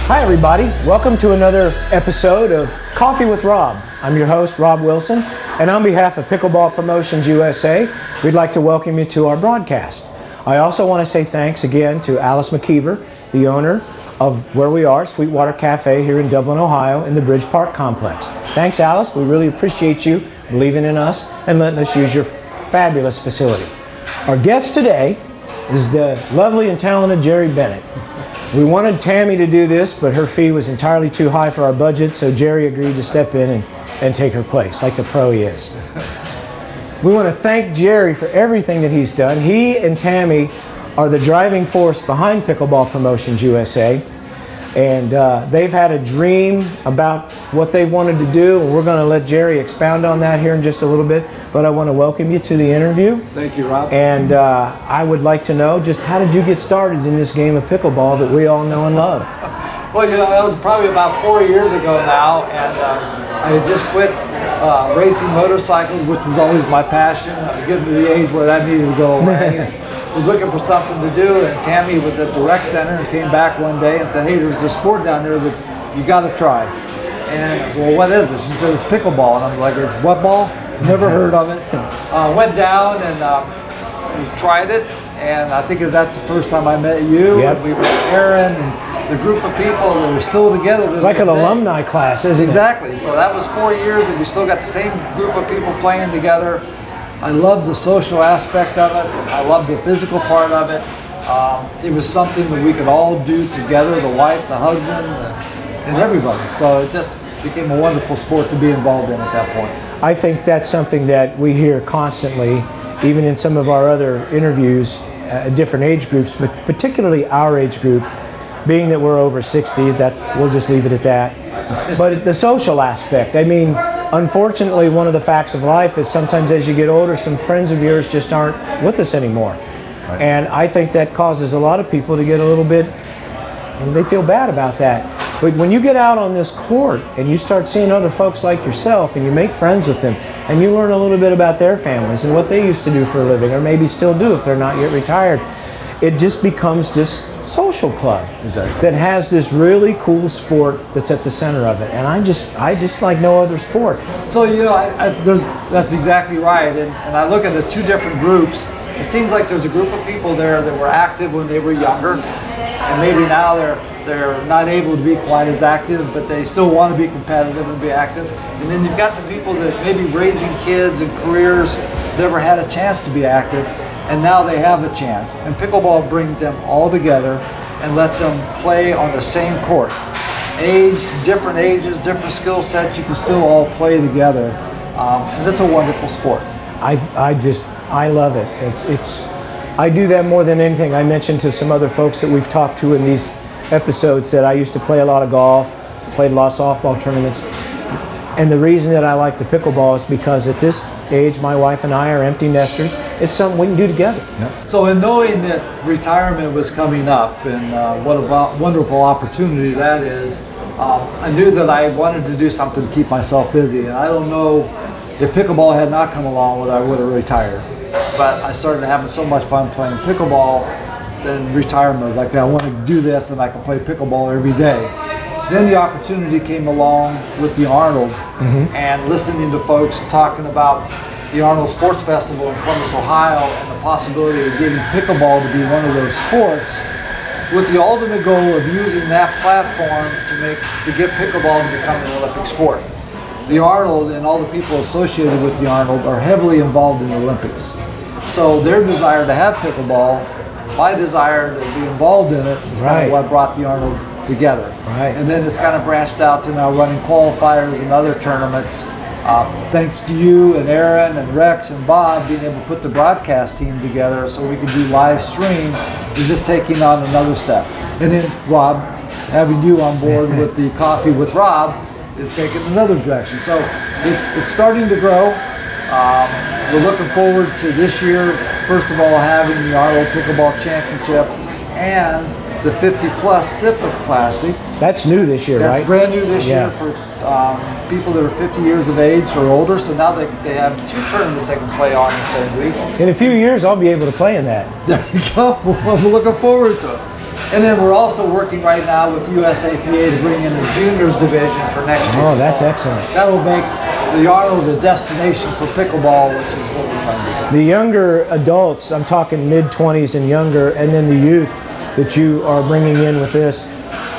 Hi everybody, welcome to another episode of Coffee with Rob. I'm your host, Rob Wilson, and on behalf of Pickleball Promotions USA, we'd like to welcome you to our broadcast. I also want to say thanks again to Alice McKeever, the owner of where we are, Sweetwater Cafe here in Dublin, Ohio, in the Bridge Park Complex. Thanks, Alice. We really appreciate you believing in us and letting us use your fabulous facility. Our guest today is the lovely and talented Gerry Bennett. We wanted Tammy to do this, but her fee was entirely too high for our budget, so Gerry agreed to step in and take her place, like the pro he is. We want to thank Gerry for everything that he's done. He and Tammy are the driving force behind Pickleball Promotions USA, and they've had a dream about what they wanted to do, and we're going to let Gerry expound on that here in just a little bit. But I want to welcome you to the interview. Thank you, Rob. And I would like to know, just how did you get started in this game of pickleball that we all know and love? Well, you know, that was probably about 4 years ago now, and I had just quit racing motorcycles, which was always my passion. I was getting to the age where that needed to go away. I was looking for something to do, and Tammy was at the rec center and came back one day and said, hey, there's a sport down there that you got to try. And I said, well, what is it? She said, it's pickleball. And I'm like, it's what ball? Never heard of it. Went down and tried it, and I think that's the first time I met you. Yep. And we met Aaron and the group of people that were still together. It's like an alumni class, isn't it? Exactly. So that was 4 years, and we still got the same group of people playing together. I loved the social aspect of it. I loved the physical part of it. It was something that we could all do together, the wife, the husband, and everybody. So it just became a wonderful sport to be involved in at that point. I think that's something that we hear constantly, even in some of our other interviews, different age groups, but particularly our age group, being that we're over 60, that we'll just leave it at that. But the social aspect, I mean, unfortunately, one of the facts of life is sometimes as you get older, some friends of yours just aren't with us anymore. Right. And I think that causes a lot of people to get a little bit, and they feel bad about that. But when you get out on this court and you start seeing other folks like yourself and you make friends with them and you learn a little bit about their families and what they used to do for a living, or maybe still do if they're not yet retired, it just becomes this social club. Exactly. That has this really cool sport that's at the center of it. And I just like no other sport. So, you know, that's exactly right. And I look at the two different groups. It seems like there's a group of people there that were active when they were younger, and maybe now they're not able to be quite as active, but they still want to be competitive and be active. And then you've got the people that maybe raising kids and careers never had a chance to be active, and now they have a chance. And pickleball brings them all together and lets them play on the same court. Different ages, different skill sets, you can still all play together. And this is a wonderful sport. I love it. I do that more than anything. I mentioned to some other folks that we've talked to in these episodes that I used to play a lot of golf, played a lot of softball tournaments, and the reason that I like the pickleball is because at this age, my wife and I are empty nesters. It's something we can do together. Yep. So in knowing that retirement was coming up, and what a wonderful opportunity that is, I knew that I wanted to do something to keep myself busy. And I don't know if pickleball had not come along, whether I would have retired. But I started having so much fun playing pickleball, then retirement was like, I want to do this and I can play pickleball every day. Then the opportunity came along with the Arnold, and listening to folks talking about the Arnold Sports Festival in Columbus, Ohio, and the possibility of getting pickleball to be one of those sports, with the ultimate goal of using that platform to get pickleball to become an Olympic sport. The Arnold and all the people associated with the Arnold are heavily involved in the Olympics. So their desire to have pickleball, my desire to be involved in it, is kind of what brought the Arnold together. Right. And then it's kind of branched out to now running qualifiers and other tournaments. Thanks to you and Aaron and Rex and Bob being able to put the broadcast team together so we can do live stream is just taking on another step. And then Rob, having you on board with the Coffee with Rob, is taking another direction. So it's starting to grow. We're looking forward to this year, first of all, having the Arnold Pickleball Championship and the 50-plus SIPA Classic. That's new this year, right? That's brand new this year for people that are 50 years of age or older. So now they have two tournaments they can play on the same week. In a few years, I'll be able to play in that. There you go. We're looking forward to it. And then we're also working right now with USAPA to bring in a juniors division for next year. Oh, that's excellent. That will make the Arnold a destination for pickleball, which is what we're trying to do. The younger adults, I'm talking mid-20s and younger, and then the youth that you are bringing in with this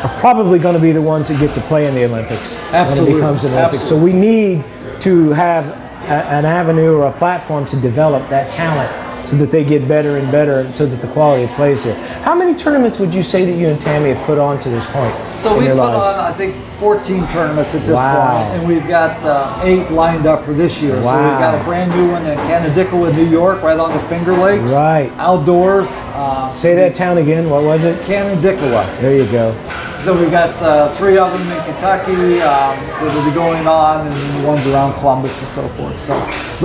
are probably going to be the ones that get to play in the Olympics. Absolutely. When it becomes an Olympics. Absolutely. So we need to have an avenue or a platform to develop that talent so that they get better and better, so that the quality of play is there. How many tournaments would you say that you and Tammy have put on to this point? So we put on, I think, 14 tournaments at this point, and we've got 8 lined up for this year. Wow. So we've got a brand new one in Canandaigua, New York, right on the Finger Lakes. Right. Outdoors. Say that town again. What was it? Canandaigua. There you go. So we've got 3 of them in Kentucky that will be going on, and the ones around Columbus and so forth. So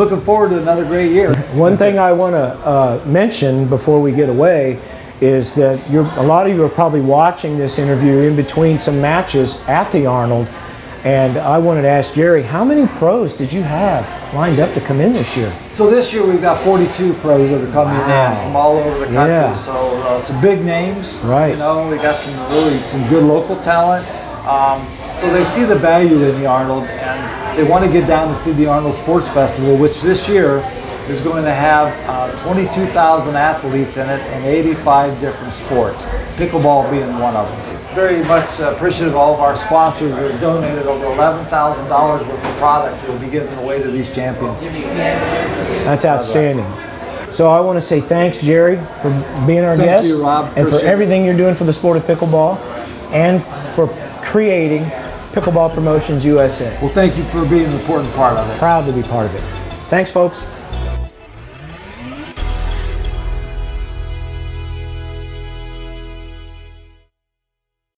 looking forward to another great year. One thing I want to mention before we get away is that a lot of you are probably watching this interview in between some matches at the Arnold, and I wanted to ask Gerry, how many pros did you have lined up to come in this year? So this year we've got 42 pros that are coming in from all over the country. Yeah. So some big names, right? You know, we got some good local talent. So they see the value in the Arnold, and they want to get down to see the Arnold Sports Festival, which this year is going to have 22,000 athletes in it in 85 different sports, pickleball being one of them. Very much appreciative of all of our sponsors who have donated over $11,000 worth of product that will be given away to these champions. That's outstanding. So I want to say thanks, Gerry, for being our guest. Thank you, Rob. And for everything you're doing for the sport of pickleball, and for creating Pickleball Promotions USA. Well, thank you for being an important part of it. Proud to be part of it. Thanks, folks.